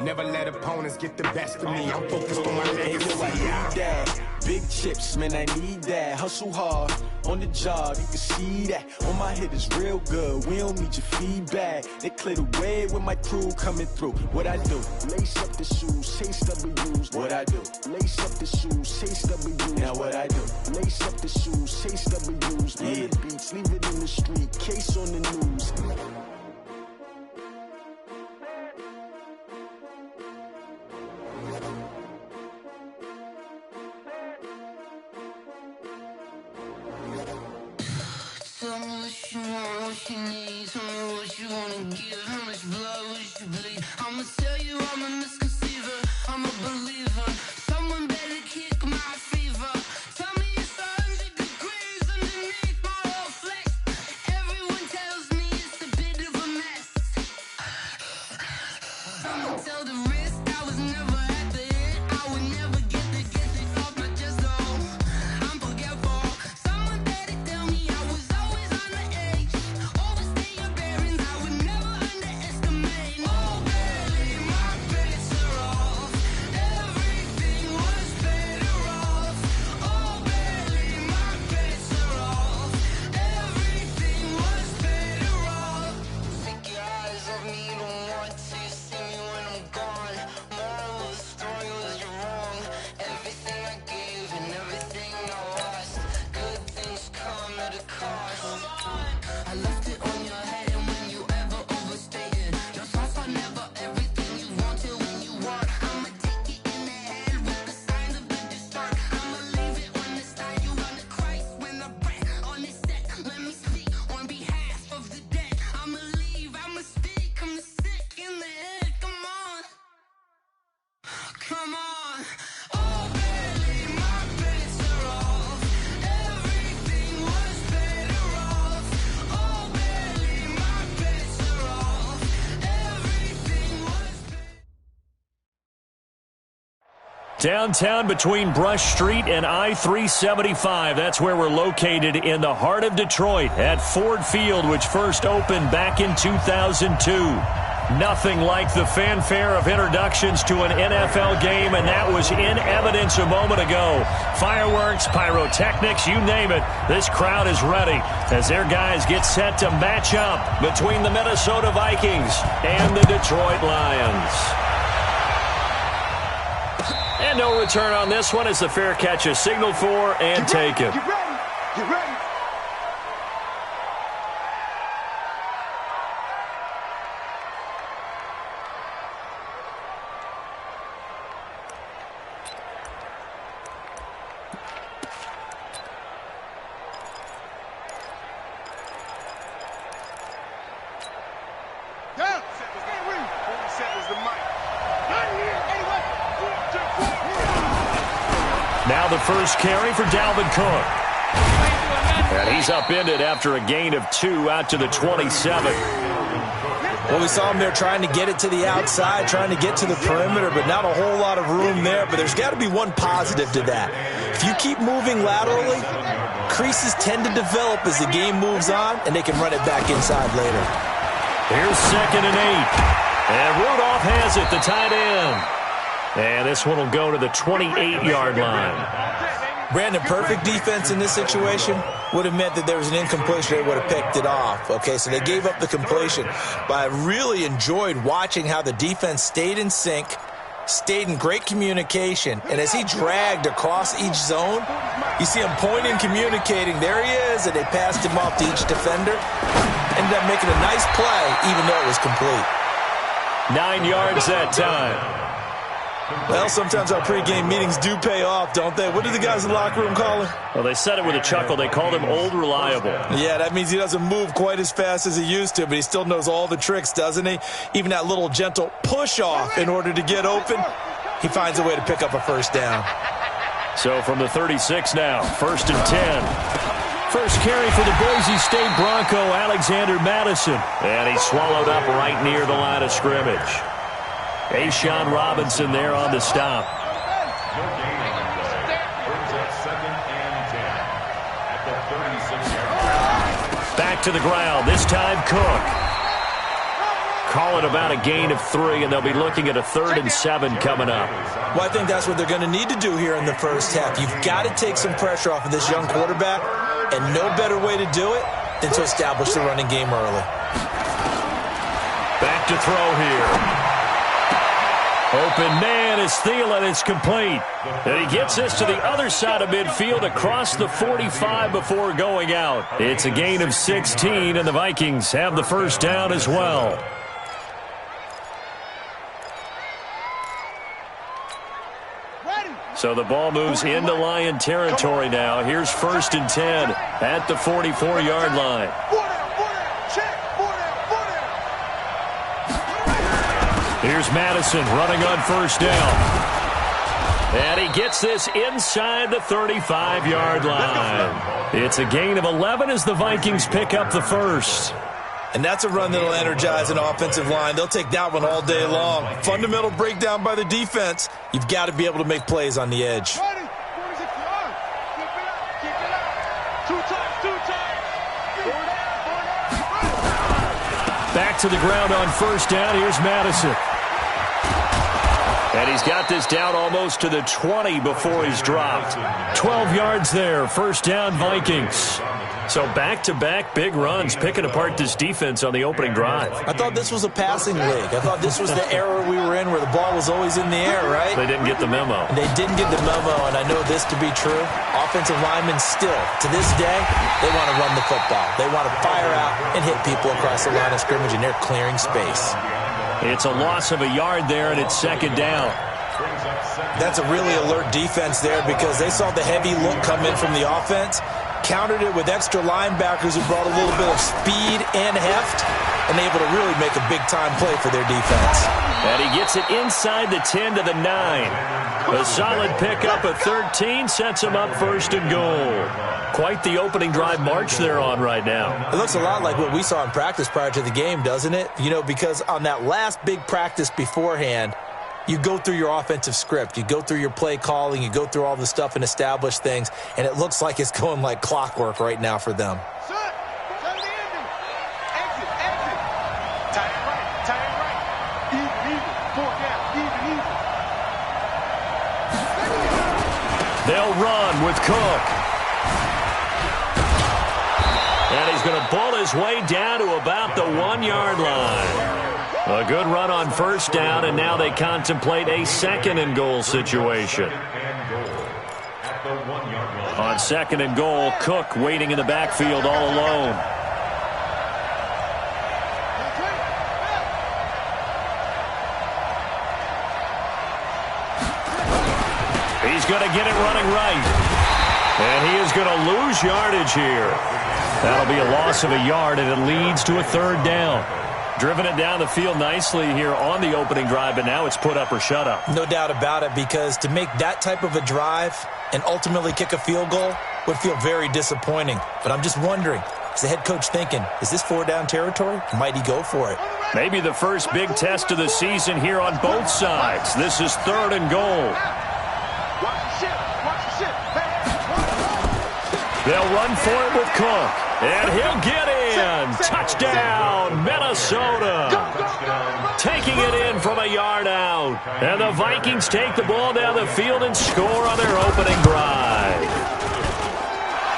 Never let opponents get the best of me. I'm focused on my legacy. I need that. Big chips, man, I need that. Hustle hard on the job, you can see that. On my hit is real good, we don't need your feedback. They clear the way with my crew coming through. What I do? Lace up the shoes, chase W's. What I do? Lace up the shoes, chase W's. Now what I do? Lace up the shoes, chase W's. Yeah. Beats, leave it in the street, case on the news. Tell me what you want, what you need. Tell me what you wanna give. How much blood would you bleed? I'ma tell you I'm a misconceiver. I'm a believer. Someone better kick my fever. Tell me it's 100 degrees underneath my whole flesh. Everyone tells me it's a bit of a mess. Someone tell the risk I was never at the end. I would never get it off my chest though. I'm forgetful. Someone better tell me I was always on the edge. Overstay your bearings, I would never underestimate. Oh baby, my bets are off. Everything was better off. Oh baby, my bets are off. Everything was better off. Take your eyes off me, don't want to see me when I'm gone. Moral of the story was you're wrong. Everything I gave and everything I lost. Good things come at a cost. I left it on your head, and when you ever overstated, your thoughts are never everything you wanted when you want. I'ma take it in the head with the signs of the distort. I'ma leave it on the side. You run the Christ when I breath on this set. Let me speak on behalf of the dead. I'ma leave, I'ma speak. I'm the sick in the head. Come on, come on. Oh baby, my bets are off. Everything was better off. Oh baby, my bets are off. Everything was better. Downtown between Brush Street and I-375. That's where we're located in the heart of Detroit at Ford Field, which first opened back in 2002. Nothing like the fanfare of introductions to an NFL game, and that was in evidence a moment ago. Fireworks, pyrotechnics, you name it. This crowd is ready as their guys get set to match up between the Minnesota Vikings and the Detroit Lions. And no return on this one as the fair catch is signaled for and taken. Get ready, get ready. Down. Settles the mic. Now the first carry for Dalvin Cook. And he's upended after a gain of 2 out to the 27. Well, we saw him there trying to get it to the outside, trying to get to the perimeter, but not a whole lot of room there. But there's got to be one positive to that. If you keep moving laterally, creases tend to develop as the game moves on, and they can run it back inside later. Here's 2nd and 8. And Rudolph has it, the tight end. And this one will go to the 28-yard line. Brandon, perfect defense in this situation would have meant that there was an incompletion. They would have picked it off. Okay, so they gave up the completion. But I really enjoyed watching how the defense stayed in sync, stayed in great communication. And as he dragged across each zone, you see him pointing, communicating. There he is, and they passed him off to each defender. Ended up making a nice play, even though it was complete. 9 yards that time. Well, sometimes our pregame meetings do pay off, don't they? What do the guys in the locker room call him? Well, they said it with a chuckle. They called him Old Reliable. Yeah, that means he doesn't move quite as fast as he used to, but he still knows all the tricks, doesn't he? Even that little gentle push-off in order to get open, he finds a way to pick up a first down. So from the 36 now, 1st and 10. First carry for the Boise State Bronco, Alexander Madison. And he's swallowed up right near the line of scrimmage. Ashawn Robinson there on the stop. Back to the ground, this time Cook. Call it about a gain of 3, and they'll be looking at a 3rd and 7 coming up. Well, I think that's what they're going to need to do here in the first half. You've got to take some pressure off of this young quarterback, and no better way to do it than to establish the running game early. Back to throw here. Open man is Thielen. It's complete. And he gets this to the other side of midfield across the 45 before going out. It's a gain of 16, and the Vikings have the first down as well. So the ball moves into Lion territory now. Here's 1st and 10 at the 44-yard line. Here's Madison running on 1st down. And he gets this inside the 35-yard line. It's a gain of 11 as the Vikings pick up the first. And that's a run that'll energize an offensive line. They'll take that one all day long. Fundamental breakdown by the defense. You've got to be able to make plays on the edge. Back to the ground on 1st down. Here's Madison. And he's got this down almost to the 20 before he's dropped. 12 yards there. 1st down, Vikings. So back-to-back big runs, picking apart this defense on the opening drive. I thought this was a passing league. I thought this was the era we were in where the ball was always in the air, right? They didn't get the memo. They didn't get the memo, and I know this to be true. Offensive linemen still, to this day, they want to run the football. They want to fire out and hit people across the line of scrimmage, and they're clearing space. It's a loss of a yard there, and it's 2nd down. That's a really alert defense there because they saw the heavy look come in from the offense, countered it with extra linebackers who brought a little bit of speed and heft, and able to really make a big-time play for their defense. And he gets it inside the 10 to the 9. A solid pickup at 13 sets him up 1st and goal. Quite the opening drive march they're on right now. It looks a lot like what we saw in practice prior to the game, doesn't it? You know, because on that last big practice beforehand, you go through your offensive script. You go through your play calling. You go through all the stuff and establish things. And it looks like it's going like clockwork right now for them. They'll run with Cook. And he's going to bull his way down to about the 1-yard line. A good run on 1st down, and now they contemplate a 2nd and goal situation. On 2nd and goal, Cook waiting in the backfield all alone. He's going to get it running right. And he is going to lose yardage here. That'll be a loss of a yard, and it leads to a 3rd down. Driven it down the field nicely here on the opening drive, but now it's put up or shut up. No doubt about it, because to make that type of a drive and ultimately kick a field goal would feel very disappointing. But I'm just wondering, is the head coach thinking, is this 4-down territory? Might he go for it? Maybe the first big test of the season here on both sides. This is 3rd and goal. They'll run for it with Cook. And he'll get in. Touchdown, Minnesota. Taking it in from a yard out. And the Vikings take the ball down the field and score on their opening drive.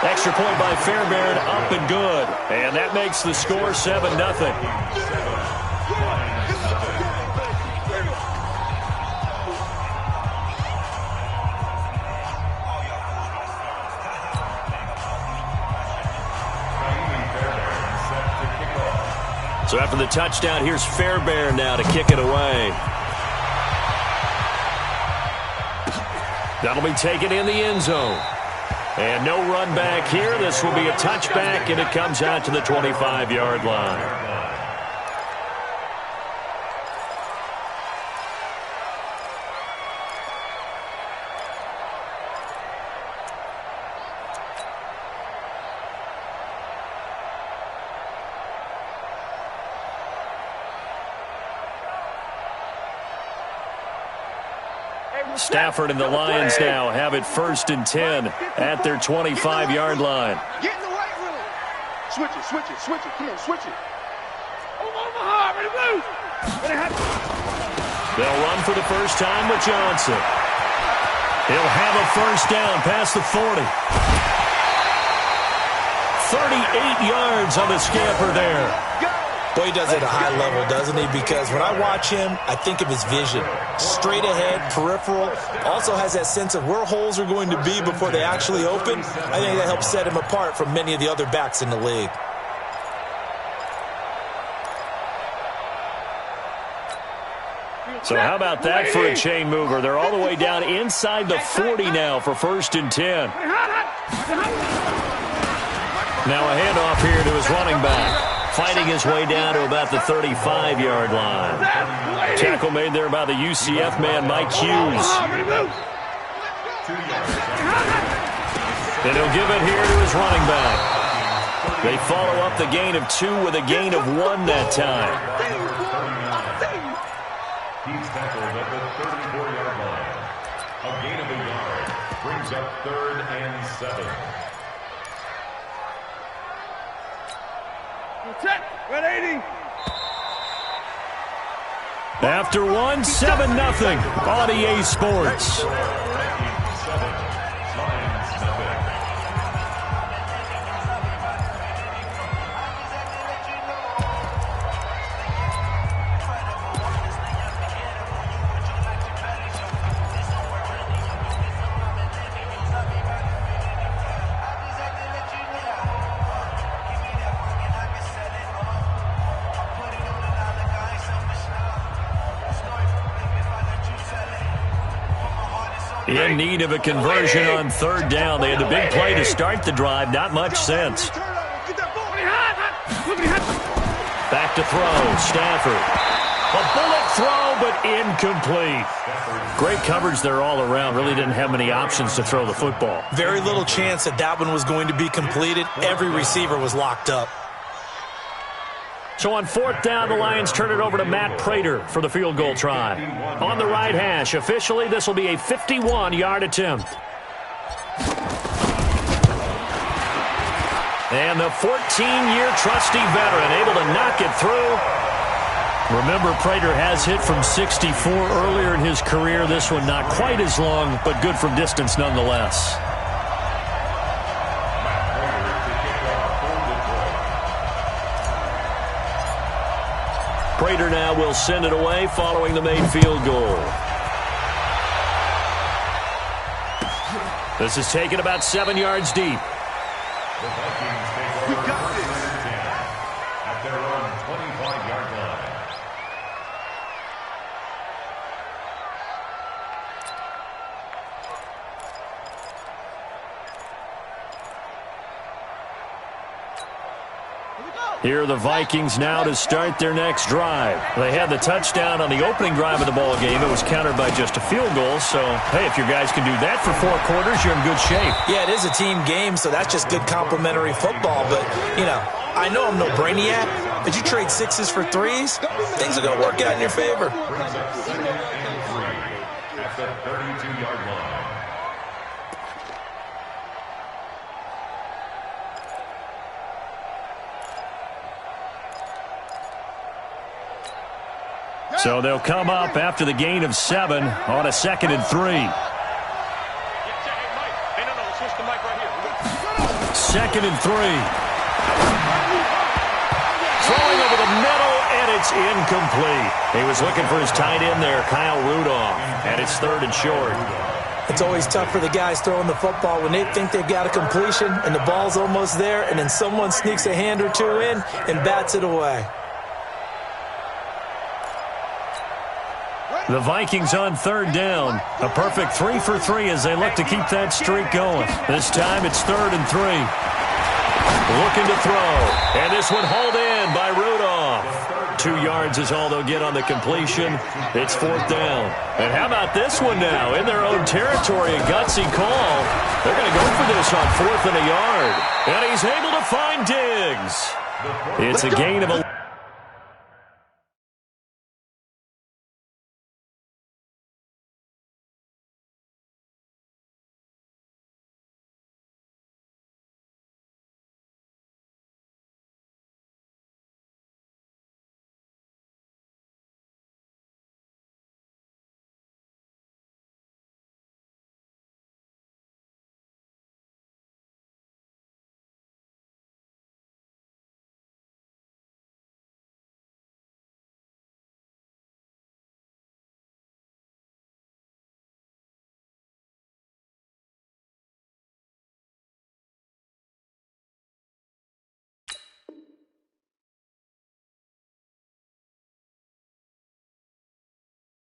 Extra point by Fairbairn, up and good. And that makes the score 7-0. So after the touchdown, here's Fairbairn now to kick it away. That'll be taken in the end zone. And no run back here. This will be a touchback, and it comes out to the 25-yard line. Stafford and the Lions now have it 1st and 10 at their 25-yard line. Get in the right room. Switch it. Come on, switch it. Omaha, ready to move. They'll run for the first time with Johnson. He'll have a first down past the 40. 38 yards on the scamper there. Boy, he does it at a high level, doesn't he? Because when I watch him, I think of his vision. Straight ahead, peripheral. Also has that sense of where holes are going to be before they actually open. I think that helps set him apart from many of the other backs in the league. So how about that for a chain mover? They're all the way down inside the 40 now for 1st and 10. Now a handoff here to his running back. Fighting his way down to about the 35-yard line. Tackle made there by the UCF man, Mike Hughes. And he'll give it here to his running back. They follow up the gain of 2 with a gain of 1 that time. He's tackled at the 34-yard line. A gain of a yard brings up 3rd and 7. Check, 180. After 1, 7-0 on EA Sports. In need of a conversion on 3rd down. They had the big play to start the drive. Not much sense. Back to throw. Stafford. A bullet throw, but incomplete. Great coverage there all around. Really didn't have many options to throw the football. Very little chance that one was going to be completed. Every receiver was locked up. So on 4th down, the Lions turn it over to Matt Prater for the field goal try. On the right hash, officially, this will be a 51-yard attempt. And the 14-year trusty veteran able to knock it through. Remember, Prater has hit from 64 earlier in his career. This one not quite as long, but good from distance nonetheless. Prater now will send it away following the made field goal. This is taken about 7 yards deep. The Vikings take over at their own 25-yard line. Here are the Vikings now to start their next drive. They had the touchdown on the opening drive of the ball game. It was countered by just a field goal. So, hey, if your guys can do that for 4 quarters, you're in good shape. Yeah, it is a team game, so that's just good complimentary football. But, you know, I know I'm no brainiac, but you trade 6s for 3s, things are going to work out in your favor. Brings up 2nd and 3 at the 32-yard line. So they'll come up after the gain of 7 on a 2nd and 3. 2nd and 3. Throwing over the middle, and it's incomplete. He was looking for his tight end there, Kyle Rudolph, and it's 3rd and short. It's always tough for the guys throwing the football when they think they've got a completion and the ball's almost there, and then someone sneaks a hand or 2 in and bats it away. The Vikings on 3rd down. A perfect 3 for 3 as they look to keep that streak going. This time it's 3rd and 3. Looking to throw. And this one hauled in by Rudolph. 2 yards is all they'll get on the completion. It's 4th down. And how about this one now? In their own territory, a gutsy call. They're going to go for this on 4th and a yard. And he's able to find Diggs. It's a gain of 11.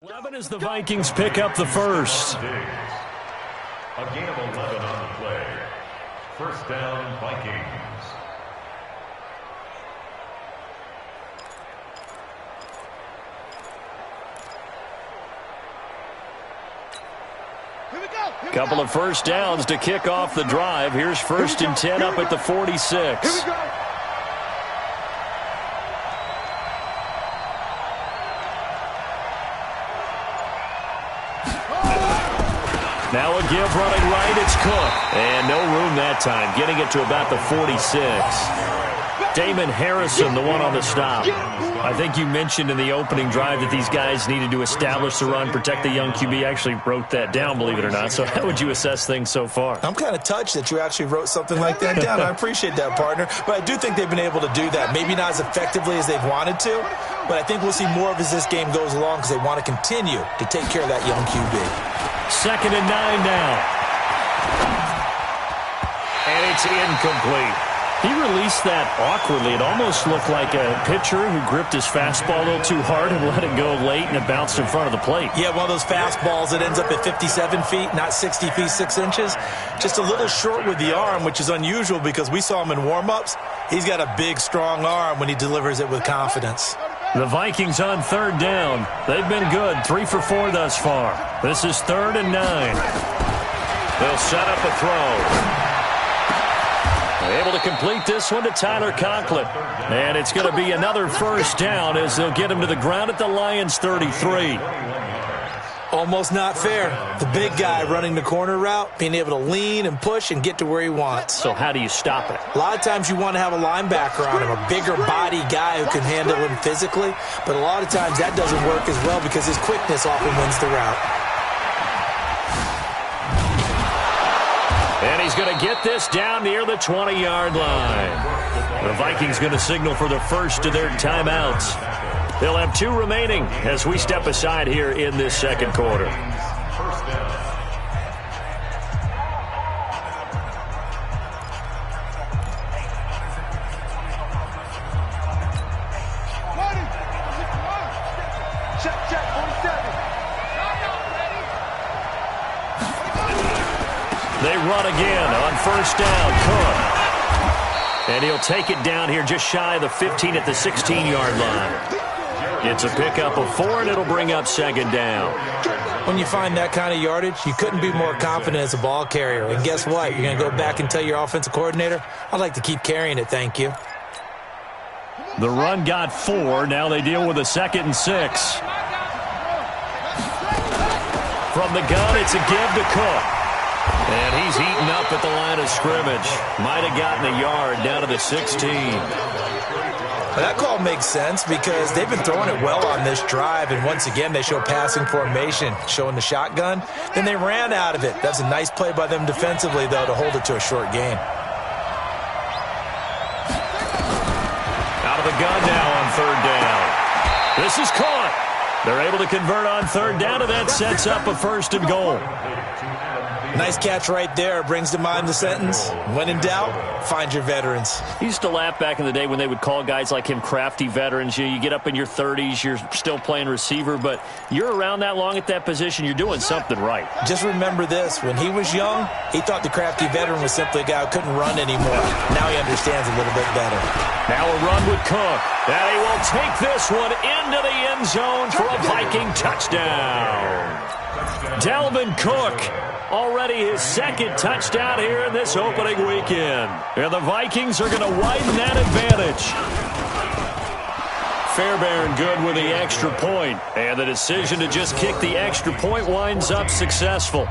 11 as the Vikings pick up the first. A gain of 11 on the play. First down, Vikings. Couple of first downs to kick off the drive. Here's first and 10 up at the 46. Now a give running right, it's Cook. And no room that time, getting it to about the 46. Damon Harrison, the one on the stop. I think you mentioned in the opening drive that these guys needed to establish the run, protect the young QB. I actually wrote that down, believe it or not. So how would you assess things so far? I'm kind of touched that you actually wrote something like that down. I appreciate that, partner. But I do think they've been able to do that. Maybe not as effectively as they've wanted to, but I think we'll see more of as this game goes along because they want to continue to take care of that young QB. Second and 9 now. And it's incomplete. He released that awkwardly. It almost looked like a pitcher who gripped his fastball a little too hard and let it go late, and it bounced in front of the plate. Yeah, one of those fastballs that ends up at 57 feet, not 60 feet, 6 inches. Just a little short with the arm, which is unusual because we saw him in warm-ups. He's got a big, strong arm when he delivers it with confidence. The Vikings on third down. They've been good, 3 for 4 thus far. This is 3rd and 9. They'll set up a throw. Able to complete this one to Tyler Conklin. And it's going to be another first down as they'll get him to the ground at the Lions' 33. Almost not fair. The big guy running the corner route, being able to lean and push and get to where he wants. So how do you stop it? A lot of times you want to have a linebacker on him, a bigger body guy who can handle him physically. But a lot of times that doesn't work as well because his quickness often wins the route. And he's going to get this down near the 20-yard line. The Vikings going to signal for the first of their timeouts. They'll have 2 remaining as we step aside here in this second quarter. First down. They run again on first down. Cook. And he'll take it down here just shy of the 15 at the 16-yard line. It's a pickup of 4, and it'll bring up second down. When you find that kind of yardage, you couldn't be more confident as a ball carrier. And guess what? You're going to go back and tell your offensive coordinator, I'd like to keep carrying it, thank you. The run got 4. Now they deal with a 2nd and 6. From the gun, it's a give to Cook. And he's eaten up at the line of scrimmage. Might have gotten a yard down to the 16. Well, that call makes sense because they've been throwing it well on this drive, and once again they show passing formation, showing the shotgun. Then they ran out of it. That's a nice play by them defensively, though, to hold it to a short gain. Out of the gun now on third down. This is caught. They're able to convert on third down, and that sets up a 1st and goal. Nice catch right there. Brings to mind the sentence, when in doubt, find your veterans. He used to laugh back in the day when they would call guys like him crafty veterans. You get up in your 30s, you're still playing receiver, but you're around that long at that position, you're doing something right. Just remember this. When he was young, he thought the crafty veteran was simply a guy who couldn't run anymore. Now he understands a little bit better. Now a run with Cook. And he will take this one into the end zone for a Viking touchdown. Dalvin Cook, already his 2nd touchdown here in this opening weekend. And the Vikings are going to widen that advantage. Fairbairn good with the extra point. And the decision to just kick the extra point winds up successful.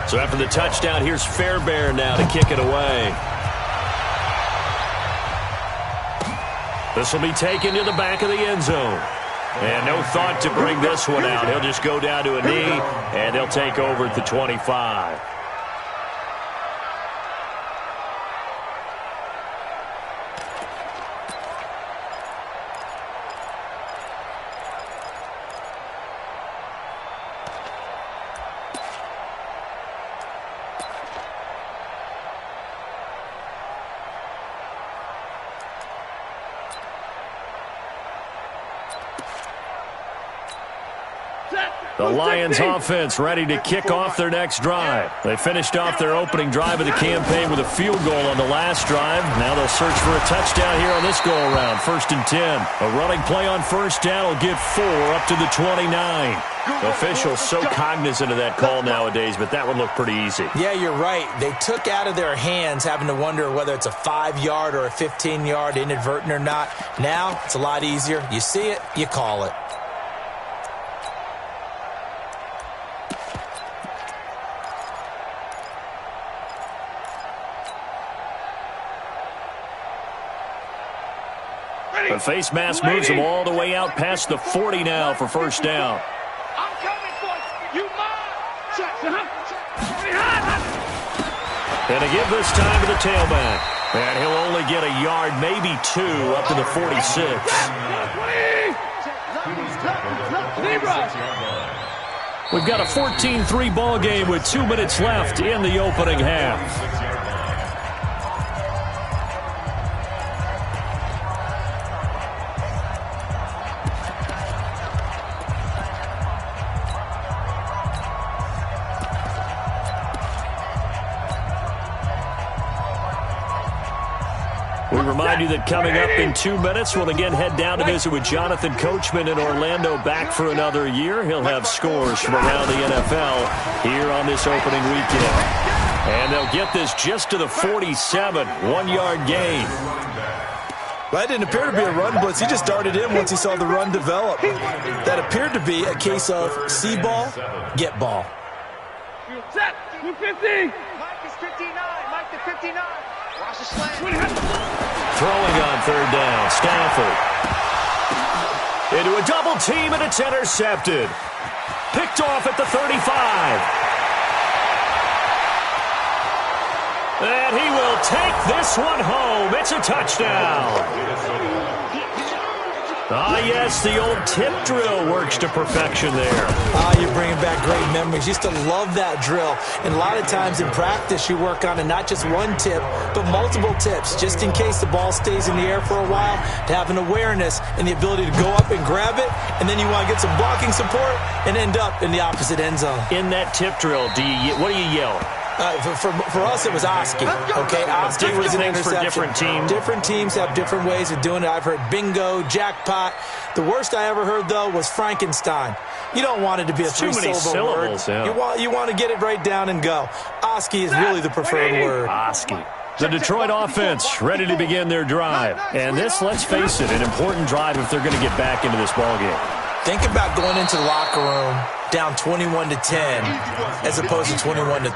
So after the touchdown, here's Fairbairn now to kick it away. This will be taken to the back of the end zone. And no thought to bring this one out. He'll just go down to a knee, and they'll take over at the 25. The Lions offense ready to kick off their next drive. They finished off their opening drive of the campaign with a field goal on the last drive. Now they'll search for a touchdown here on this go-around. 1st and 10. A running play on first down will get 4 up to the 29. Officials so cognizant of that call nowadays, but that would look pretty easy. Yeah, you're right. They took out of their hands having to wonder whether it's a 5-yard or a 15-yard inadvertent or not. Now it's a lot easier. You see it, you call it. The face mask moves them all the way out past the 40 now for first down. I'm coming for you. And to give this time to the tailback. And he'll only get a yard, maybe 2, up to the 46. We've got a 14-3 ball game with 2 minutes left in the opening half. We remind you that coming up in 2 minutes, we'll again head down to visit with Jonathan Coachman in Orlando, back for another year. He'll have scores from around the NFL here on this opening weekend. And they'll get this just to the 47, 1-yard gain. That didn't appear to be a run blitz. He just darted in once he saw the run develop. That appeared to be a case of see ball, get ball. Set. 250. Mike is 59. Mike to 59. Watch the slant. Throwing on third down, Stafford. Into a double team, and it's intercepted. Picked off at the 35. And he will take this one home. It's a touchdown. Ah, yes, the old tip drill works to perfection there. Ah, you're bringing back great memories. Used to love that drill. And a lot of times in practice, you work on it, not just one tip, but multiple tips, just in case the ball stays in the air for a while, to have an awareness and the ability to go up and grab it, and then you want to get some blocking support and end up in the opposite end zone. In that tip drill, what do you yell? For us, it was Oski. Okay, Oski was an interception. For different teams. Different teams have different ways of doing it. I've heard bingo, jackpot. The worst I ever heard, though, was Frankenstein. You don't want it to be a three-syllable word. Yeah. You want to get it right down and go. Oski is really the preferred word. Oski. The Detroit offense ready to begin their drive. And this, let's face it, an important drive if they're going to get back into this ballgame. Think about going into the locker room down 21-10 as opposed to 21-3.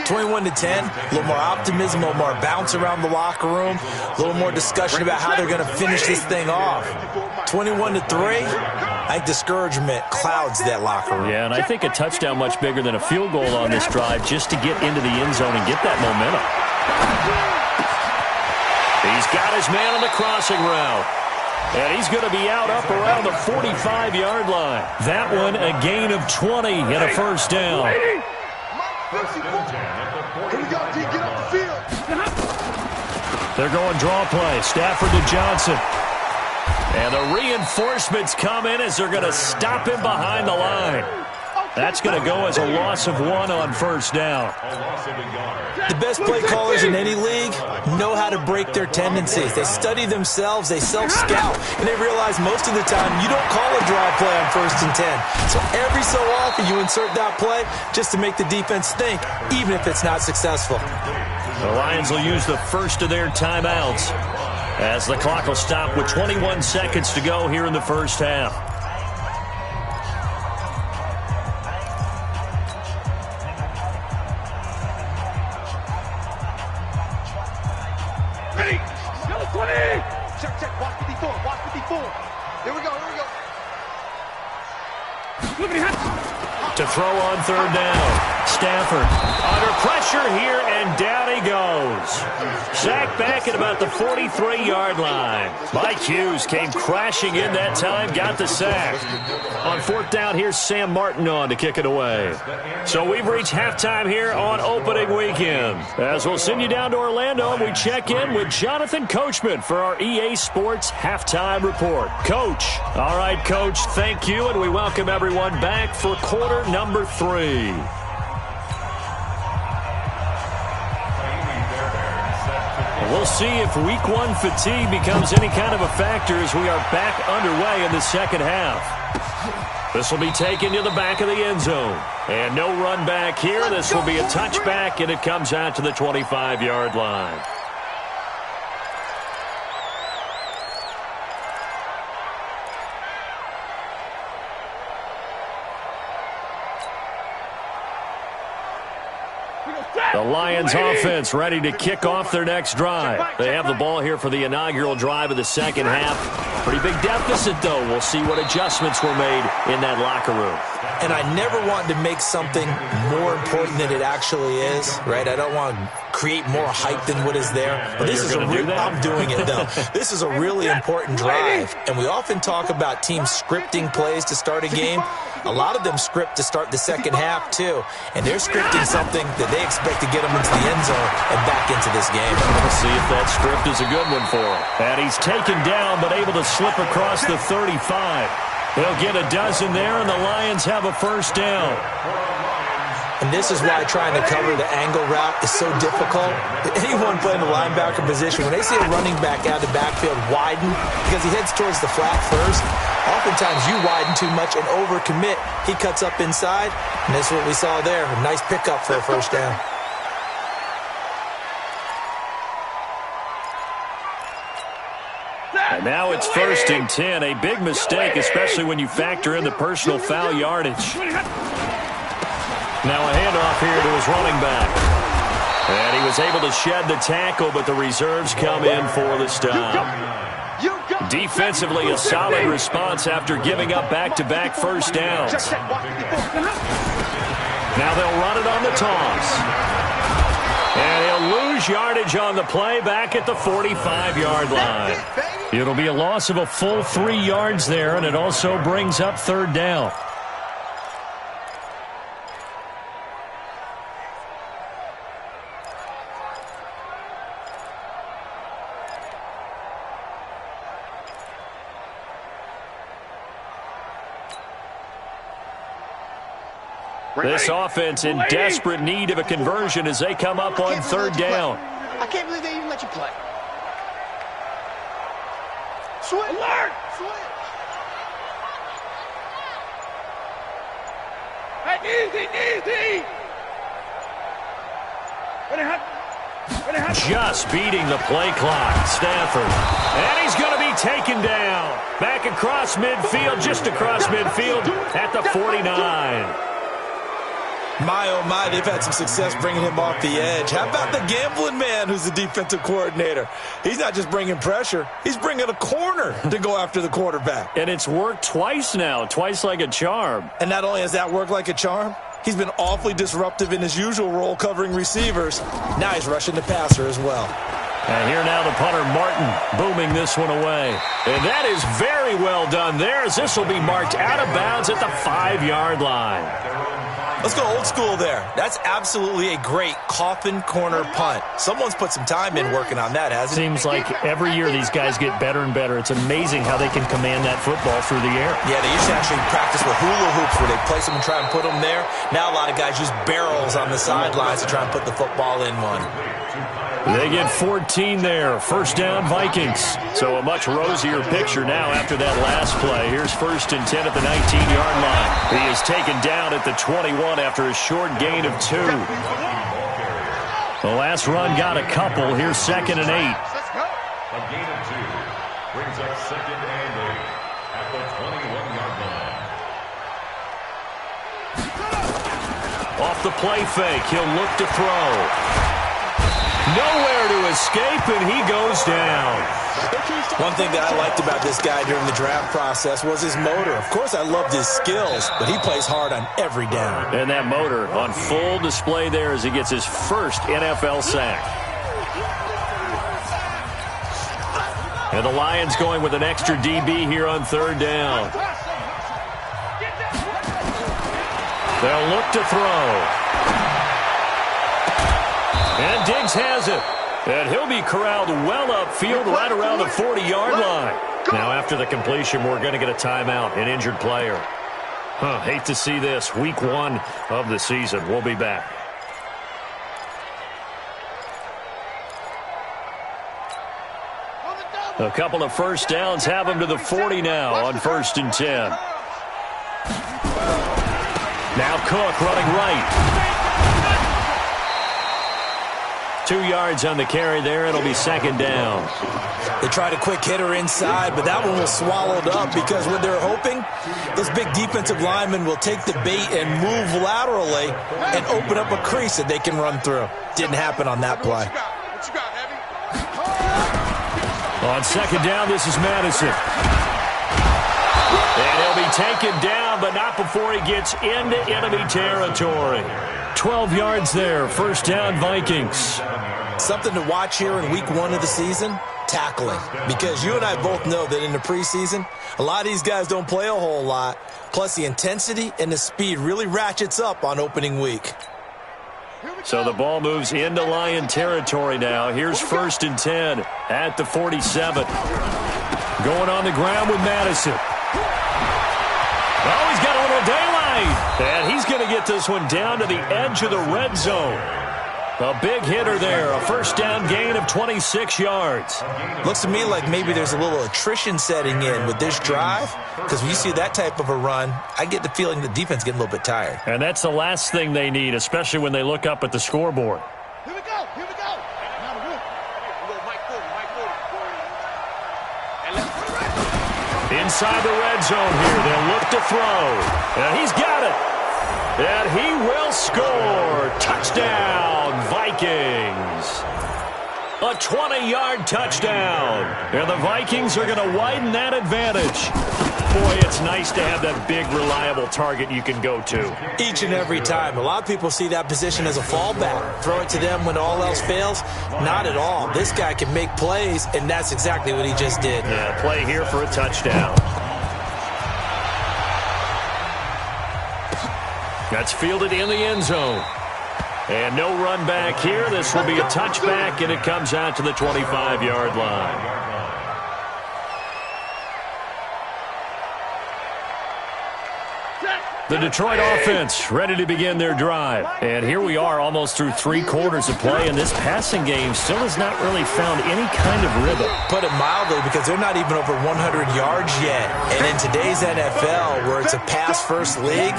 21-10, a little more optimism, a little more bounce around the locker room, a little more discussion about how they're going to finish this thing off. 21-3, I think discouragement clouds that locker room. Yeah, and I think a touchdown much bigger than a field goal on this drive just to get into the end zone and get that momentum. He's got his man on the crossing route. And he's going to be out up around the 45-yard line. That one a gain of 20 and a first down. Here we go, T. Get off the field. They're going draw play. Stafford to Johnson. And the reinforcements come in as they're going to stop him behind the line. That's going to go as a loss of 1 on first down. The best play callers in any league know how to break their tendencies. They study themselves, they self-scout, and they realize most of the time you don't call a draw play on 1st and 10. So every so often you insert that play just to make the defense think, even if it's not successful. The Lions will use the first of their timeouts as the clock will stop with 21 seconds to go here in the first half. Check. Watch 54. Watch 54. Here we go. Here we go. To throw on third down. Stafford under pressure here, and down he goes. Sacked back at about the 43-yard line. Mike Hughes came crashing in that time, got the sack. On fourth down, here's Sam Martin on to kick it away. So we've reached halftime here on opening weekend. As we'll send you down to Orlando, we check in with Jonathan Coachman for our EA Sports Halftime Report. Coach. All right, Coach, thank you, and we welcome everyone back for quarter number 3. We'll see if week 1 fatigue becomes any kind of a factor as we are back underway in the second half. This will be taken to the back of the end zone. And no run back here. This will be a touchback, and it comes out to the 25-yard line. The Lions offense ready to kick off their next drive. They have the ball here for the inaugural drive of the second half. Pretty big deficit, though. We'll see what adjustments were made in that locker room. And I never want to make something more important than it actually is, right? I don't want to create more hype than what is there. But this is I'm doing it, though. This is a really important drive. And we often talk about teams scripting plays to start a game. A lot of them script to start the second half, too. And they're scripting something that they expect to get them into the end zone and back into this game. We'll see if that script is a good one for him. And he's taken down, but able to slip across the 35. They'll get a dozen there, and the Lions have a first down. And this is why trying to cover the angle route is so difficult. Anyone playing the linebacker position, when they see a running back out of the backfield widen because he heads towards the flat first, oftentimes you widen too much and overcommit. He cuts up inside, and that's what we saw there. A nice pickup for a first down. And now it's 1st and 10. A big mistake, especially when you factor in the personal foul yardage. Now a handoff here to his running back. And he was able to shed the tackle, but the reserves come in for the stop. Defensively, a solid response after giving up back-to-back first downs. Now they'll run it on the toss. And he'll lose yardage on the play back at the 45-yard line. It'll be a loss of a full 3 yards there, and it also brings up third down. This offense in desperate need of a conversion as they come up on third down. I can't believe they even let you play. Switch. Alert! Switch. Hey, easy. Just beating the play clock. Stafford. And he's going to be taken down. Back across midfield, just across midfield at the 49. My, oh my, they've had some success bringing him off the edge. How about the gambling man who's the defensive coordinator? He's not just bringing pressure. He's bringing a corner to go after the quarterback. And it's worked twice now, twice like a charm. And not only has that worked like a charm, he's been awfully disruptive in his usual role covering receivers. Now he's rushing the passer as well. And here now the punter, Martin, booming this one away. And that is very well done there as this will be marked out of bounds at the 5-yard line. Let's go old school there. That's absolutely a great coffin corner punt. Someone's put some time in working on that, hasn't it? Seems like every year these guys get better and better. It's amazing how they can command that football through the air. Yeah, they used to actually practice with hula hoops where they place them and try and put them there. Now a lot of guys use barrels on the sidelines to try and put the football in one. They get 14 there. First down, Vikings. So a much rosier picture now after that last play. Here's 1st and 10 at the 19-yard line. He is taken down at the 21 after a short gain of 2. The last run got a couple. Here's 2nd and 8. A gain of 2 brings up 2nd and 8 at the 21-yard line. Off the play fake, he'll look to throw. Nowhere to escape, and he goes down. One thing that I liked about this guy during the draft process was his motor. Of course, I loved his skills, but he plays hard on every down. And that motor on full display there as he gets his first NFL sack. And the Lions going with an extra DB here on third down. They'll look to throw. And Diggs has it. And he'll be corralled well upfield right around the 40-yard line. Now after the completion, we're going to get a timeout, an injured player. Hate to see this. Week 1 of the season. We'll be back. A couple of first downs have him to the 40 now on 1st and 10. Now Cook running right. 2 yards on the carry there. It'll be 2nd down. They tried a quick hitter inside, but that one was swallowed up because what they're hoping, this big defensive lineman will take the bait and move laterally and open up a crease that they can run through. Didn't happen on that play. On 2nd down, this is Madison. And he'll be taken down, but not before he gets into enemy territory. 12 yards there, 1st down Vikings. Something to watch here in week 1 of the season, tackling. Because you and I both know that in the preseason, a lot of these guys don't play a whole lot. Plus the intensity and the speed really ratchets up on opening week. So the ball moves into Lion territory now. Here's 1st and 10 at the 47. Going on the ground with Madison. Oh, he's got a little daylight. And he's going to get this one down to the edge of the red zone. A big hitter there. A 1st down gain of 26 yards. Looks to me like maybe there's a little attrition setting in with this drive. Because when you see that type of a run, I get the feeling the defense getting a little bit tired. And that's the last thing they need, especially when they look up at the scoreboard. Here we go. Here we go. Inside the red zone here. They'll look to throw. And he's got it. And he will score. Touchdown, Vikings. A 20-yard touchdown. And the Vikings are going to widen that advantage. Boy, it's nice to have that big, reliable target you can go to. Each and every time. A lot of people see that position as a fallback. Throw it to them when all else fails. Not at all. This guy can make plays, and that's exactly what he just did. Yeah, play here for a touchdown. That's fielded in the end zone. And no run back here. This will be a touchback, and it comes out to the 25-yard line. The Detroit offense ready to begin their drive. And here we are almost through 3 quarters of play, and this passing game still has not really found any kind of rhythm. Put it mildly, because they're not even over 100 yards yet. And in today's NFL, where it's a pass-first league,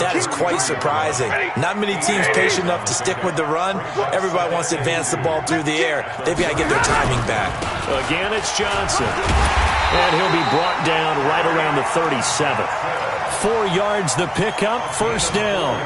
that is quite surprising. Not many teams patient enough to stick with the run. Everybody wants to advance the ball through the air. They've got to get their timing back. Again, it's Johnson. And he'll be brought down right around the 37. 4 yards the pickup, 1st down.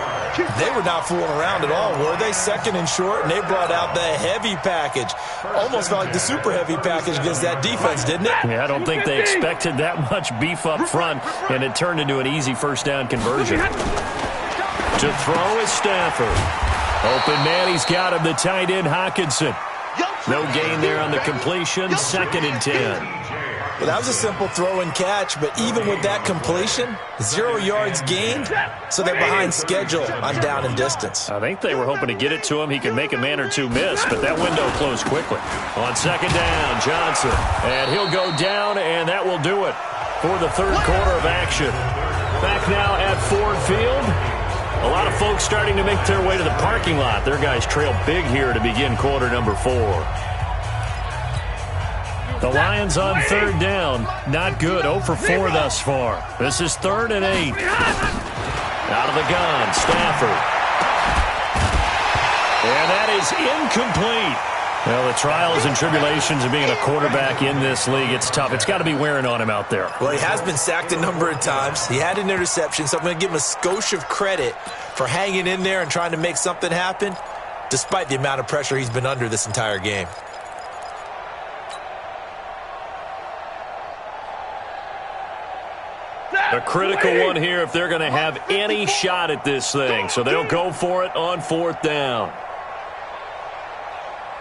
They were not fooling around at all, were they? 2nd and short, and they brought out the heavy package. Almost felt like the super heavy package against that defense, didn't it? Yeah, I don't think they expected that much beef up front, and it turned into an easy 1st down conversion. To throw is Stafford. Open man, he's got him, the tight end Hockenson. No gain there on the completion, 2nd and 10. Well, that was a simple throw and catch, but even with that completion, 0 yards gained, so they're behind schedule on down and distance. I think they were hoping to get it to him. He could make a man or two miss, but that window closed quickly. On 2nd down, Johnson. And he'll go down, and that will do it for the 3rd quarter of action. Back now at Ford Field. A lot of folks starting to make their way to the parking lot. Their guys trail big here to begin quarter number 4. The Lions on 3rd down. Not good. 0 for 4 thus far. This is 3rd and 8. Out of the gun, Stafford. And that is incomplete. Well, the trials and tribulations of being a quarterback in this league, it's tough. It's got to be wearing on him out there. Well, he has been sacked a number of times. He had an interception, so I'm going to give him a skosh of credit for hanging in there and trying to make something happen. despite the amount of pressure he's been under this entire game. A critical one here if they're going to have any shot at this thing. So they'll go for it on 4th down.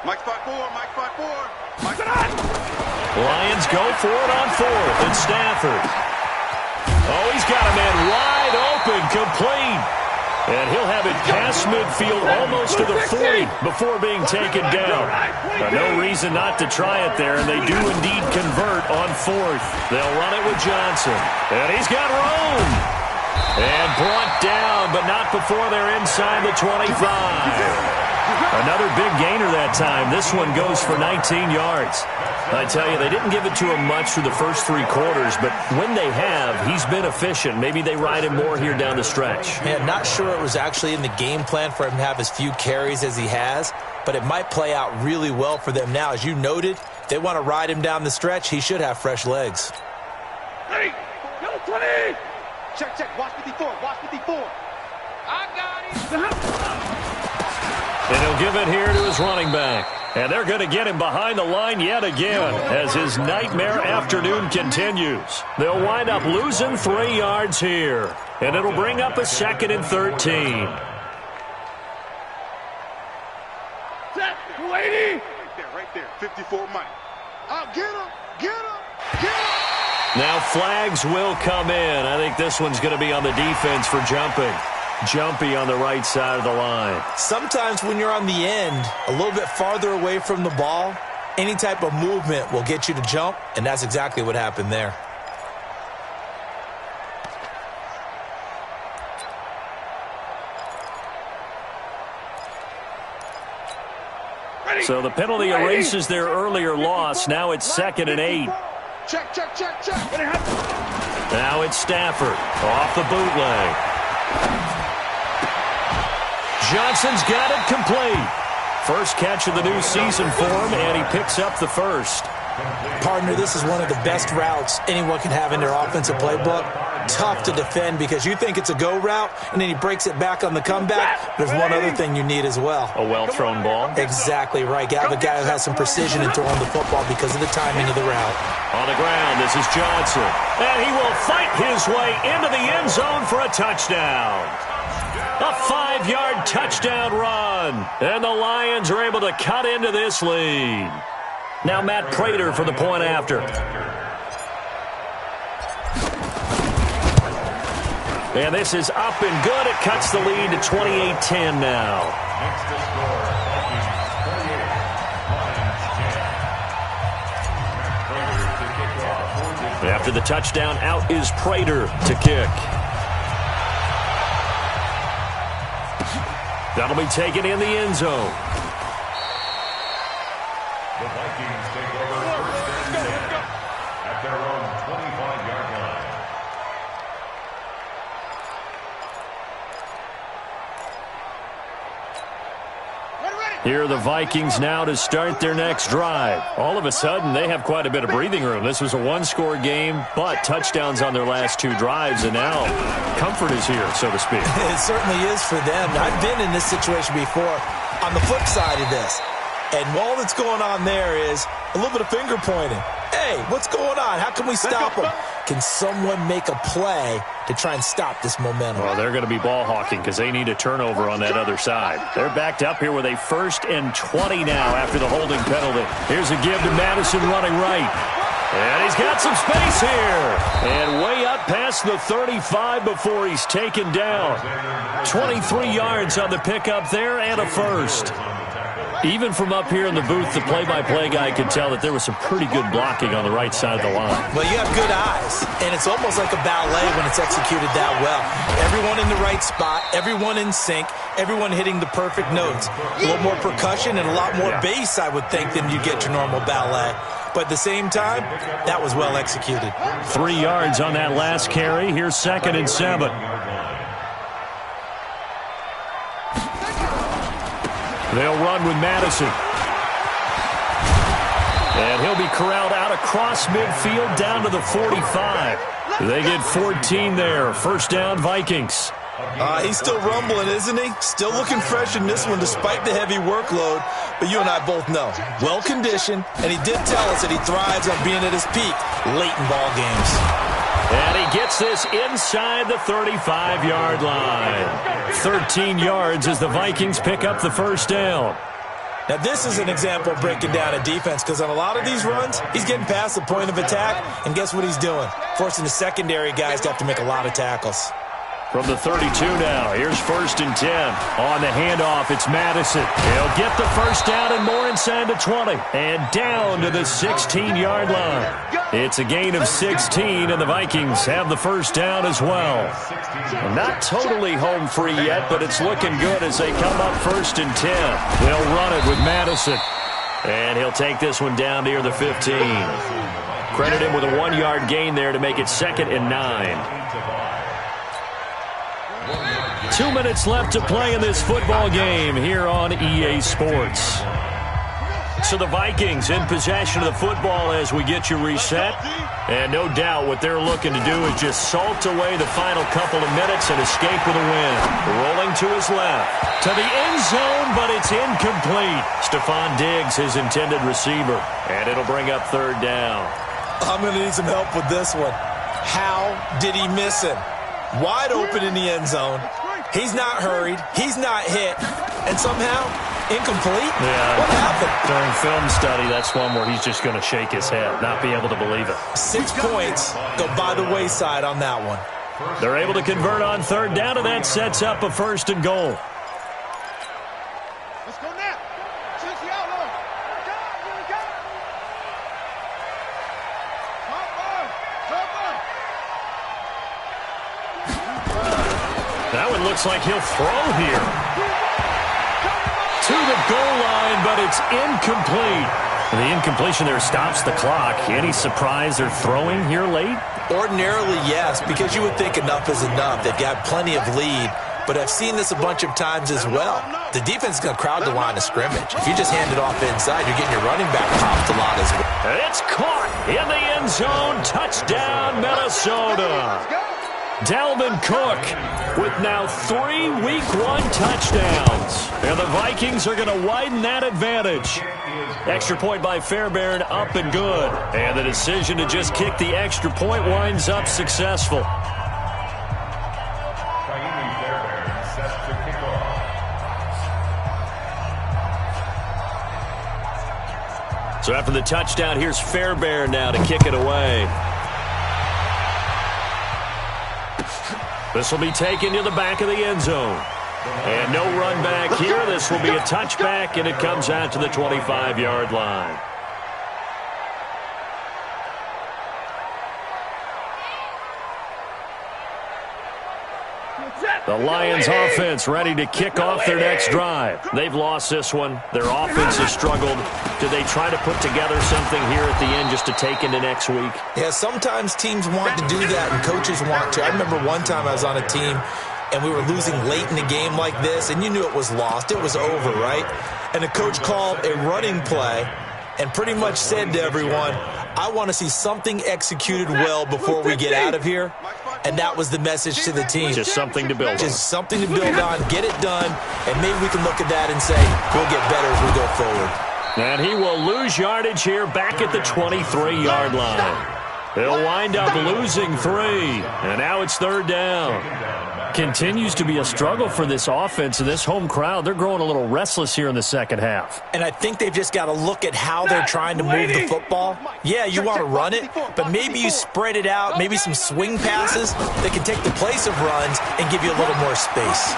Mike 5-4, Mike 5-4. Mike Lions go for it on 4th. And Stafford. Oh, he's got a man wide open, complete. And he'll have it past midfield almost to the 40 before being taken down. No reason not to try it there, and they do indeed convert on 4th. They'll run it with Johnson. And he's got room. And brought down, but not before they're inside the 25. Another big gainer that time. This one goes for 19 yards. I tell you, they didn't give it to him much through the first 3 quarters, but when they have, he's been efficient. Maybe they ride him more here down the stretch. Yeah, not sure it was actually in the game plan for him to have as few carries as he has, but it might play out really well for them now. As you noted, they want to ride him down the stretch. He should have fresh legs. Ready, go 20. Check, check, watch 54, watch 54. I got it. And he'll give it here to his running back. And they're going to get him behind the line yet again as his nightmare afternoon continues. They'll wind up losing 3 yards here. And it'll bring up a 2nd and 13. Set, 280. Right there, 54 Mike. Oh, get him, get him, get him. Now flags will come in. I think this one's going to be on the defense for jumping. Jumpy on the right side of the line. Sometimes when you're on the end, a little bit farther away from the ball, any type of movement will get you to jump, and that's exactly what happened there. So the penalty erases their earlier loss. Now it's 2nd and 8. Check, check, check, check. Now it's Stafford off the bootleg. Johnson's got it complete. First catch of the new season for him, and he picks up the first. Partner, this is one of the best routes anyone can have in their offensive playbook. Tough to defend because you think it's a go route, and then he breaks it back on the comeback. There's one other thing you need as well. A well-thrown ball. Exactly right. You have a guy who has some precision in throwing the football because of the timing of the route. On the ground, this is Johnson. And he will fight his way into the end zone for a touchdown. A 5-yard touchdown run. And the Lions are able to cut into this lead. Now Matt Prater for the point after. And this is up and good. It cuts the lead to 28-10 now. After the touchdown, out is Prater to kick. That'll be taken in the end zone. The Vikings take over first and 10 at their own 25-yard line. Here are the Vikings now to start their next drive. All of a sudden, they have quite a bit of breathing room. This was a one-score game, but touchdowns on their last 2 drives, and now comfort is here, so to speak. It certainly is for them. I've been in this situation before on the flip side of this. And all that's going on there is a little bit of finger pointing. Hey, what's going on? How can we stop them? Can someone make a play to try and stop this momentum? Well, they're going to be ball hawking because they need a turnover on that other side. They're backed up here with a 1st and 20 now after the holding penalty. Here's a give to Madison running right. And he's got some space here. And way up past the 35 before he's taken down. 23 yards on the pickup there and a first. Even from up here in the booth, the play-by-play guy could tell that there was some pretty good blocking on the right side of the line. Well, you have good eyes, and it's almost like a ballet when it's executed that well. Everyone in the right spot, everyone in sync, everyone hitting the perfect notes. A little more percussion and a lot more bass, I would think, than you get your normal ballet. But at the same time, that was well executed. 3 yards on that last carry. Here's 2nd and 7. They'll run with Madison. And he'll be corralled out across midfield down to the 45. They get 14 there. First down, Vikings. He's still rumbling, isn't he? Still looking fresh in this one despite the heavy workload. But you and I both know, well-conditioned, and he did tell us that he thrives on being at his peak late in ball games. And he gets this inside the 35-yard line. 13 yards as the Vikings pick up the first down. Now, this is an example of breaking down a defense because on a lot of these runs, he's getting past the point of attack, and guess what he's doing? Forcing the secondary guys to have to make a lot of tackles. From the 32 now, here's 1st and 10. On the handoff, it's Madison. He'll get the first down and more inside the 20. And down to the 16-yard line. It's a gain of 16, and the Vikings have the first down as well. Not totally home free yet, but it's looking good as they come up 1st and 10. They'll run it with Madison. And he'll take this one down near the 15. Credit him with a 1-yard gain there to make it 2nd and 9. 2 minutes left to play in this football game here on EA Sports. So the Vikings in possession of the football as we get you reset. And no doubt what they're looking to do is just salt away the final couple of minutes and escape with a win. Rolling to his left. To the end zone, but it's incomplete. Stephon Diggs, his intended receiver. And it'll bring up 3rd down. I'm going to need some help with this one. How did he miss him? Wide open in the end zone. He's not hurried. He's not hit. And somehow, incomplete? Yeah. What happened? During film study, that's one where he's just going to shake his head, not be able to believe it. 6 points go by the wayside on that one. They're able to convert on 3rd down, and that sets up a 1st and goal. Let's go now. Change the outlook. That one looks like he'll throw here. To the goal line, but it's incomplete. The incompletion there stops the clock. Any surprise they're throwing here late? Ordinarily, yes, because you would think enough is enough. They've got plenty of lead, but I've seen this a bunch of times as well. The defense is going to crowd the line of scrimmage. If you just hand it off inside, you're getting your running back popped a lot as well. It's caught in the end zone. Touchdown, Minnesota. Dalvin Cook with now 3 Week 1 touchdowns. And the Vikings are going to widen that advantage. Extra point by Fairbairn, up and good. And the decision to just kick the extra point winds up successful. So after the touchdown, here's Fairbairn now to kick it away. This will be taken to the back of the end zone. And no run back here. This will be a touchback, and it comes out to the 25-yard line. The Lions offense ready to kick off their next drive. They've lost this one. Their offense has struggled. Do they try to put together something here at the end just to take into next week? Yeah, sometimes teams want to do that and coaches want to. I remember one time I was on a team and we were losing late in the game like this, and you knew it was lost. It was over, right? And the coach called a running play and pretty much said to everyone, I want to see something executed well before we get out of here. And that was the message to the team. Just something to build on. Just something to build on, get it done, and maybe we can look at that and say, we'll get better as we go forward. And he will lose yardage here back at the 23-yard line. He'll wind up losing 3, and now it's 3rd down. Continues to be a struggle for this offense and this home crowd. They're growing a little restless here in the second half. And I think they've just got to look at how they're trying to move the football. Yeah, you want to run it, but maybe you spread it out, maybe some swing passes that can take the place of runs and give you a little more space.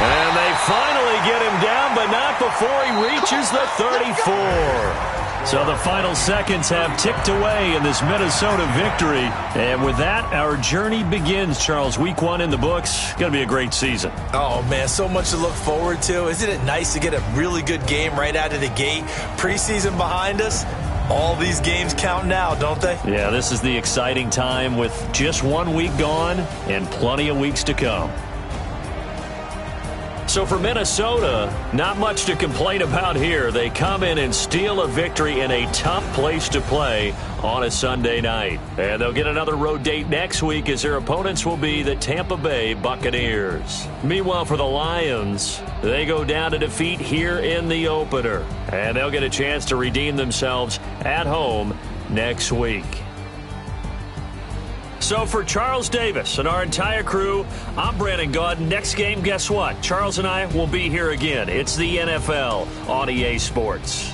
And they finally get him down, but not before he reaches the 34. So the final seconds have ticked away in this Minnesota victory. And with that, our journey begins, Charles. Week 1 in the books. Going to be a great season. Oh, man, so much to look forward to. Isn't it nice to get a really good game right out of the gate? Preseason behind us. All these games count now, don't they? Yeah, this is the exciting time with just 1 week gone and plenty of weeks to come. So for Minnesota, not much to complain about here. They come in and steal a victory in a tough place to play on a Sunday night. And they'll get another road date next week as their opponents will be the Tampa Bay Buccaneers. Meanwhile, for the Lions, they go down to defeat here in the opener. And they'll get a chance to redeem themselves at home next week. So for Charles Davis and our entire crew, I'm Brandon Gaud. Next game, guess what? Charles and I will be here again. It's the NFL on EA Sports.